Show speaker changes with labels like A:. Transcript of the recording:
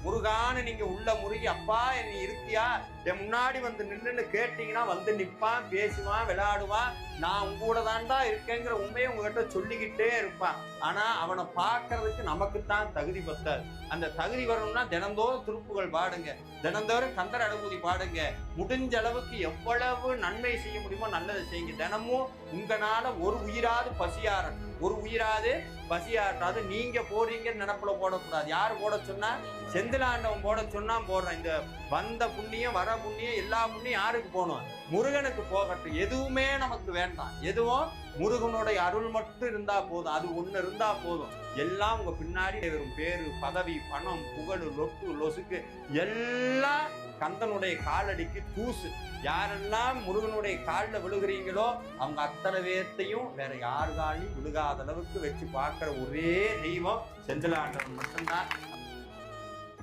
A: முருகான்னு நீங்க உள்ள முருகி அப்பா நீ இருக்கியா என் முன்னாடி வந்து நின்றுன்னு கேட்டீங்கன்னா வந்து நிற்பான், பேசுவான், விளையாடுவான். நான் உங்க கூட தான்டா இருக்கேங்கிற உண்மையை உங்ககிட்ட சொல்லிக்கிட்டே இருப்பான். ஆனா அவனை பார்க்கறதுக்கு நமக்குத்தான் தகுதி பத்தாது. அந்த தகுதி வரணும்னா தினந்தோறும் திருப்புகள் பாடுங்க, தினந்தோறும் கந்தர் அனுபூதி பாடுங்க. முடிஞ்ச அளவுக்கு எவ்வளவு நன்மை செய்ய முடியுமோ நல்லதை செய்யுங்க. தினமும் உங்களால ஒரு உயிராது பசியார, ஒரு உயிராது பசியாட்டாது நீங்க போறீங்கன்னு நினைப்புல போடக்கூடாது. யாரு போட சொன்னா? செந்திலாண்டவன் போட சொன்னா போடுறேன். இந்த வந்த புண்ணியம் வர புண்ணியம் எல்லா புண்ணியம் யாருக்கு போகணும்? முருகனுக்கு போகட்டும். எதுவுமே நமக்கு வேண்டாம், எதுவும் முருகனுடைய அருள் மட்டும் இருந்தா போதும். அது ஒண்ணு இருந்தா போதும். எல்லாம் உங்க பின்னாடி வரும். பேரு, பதவி, பணம், புகழ், லொட்டு லொசுக்கு எல்லாம் கந்தனுடைய காலடிக்கு தூசு. யாரெல்லாம் முருகனுடைய காலில் விழுகிறீங்களோ அவங்க அத்தனை பேர்த்தையும் வேற யாரு காலையும் விழுகாத அளவுக்கு வச்சு பார்க்கிற ஒரே தெய்வம் செந்திலாண்டவன் மட்டும்தான்.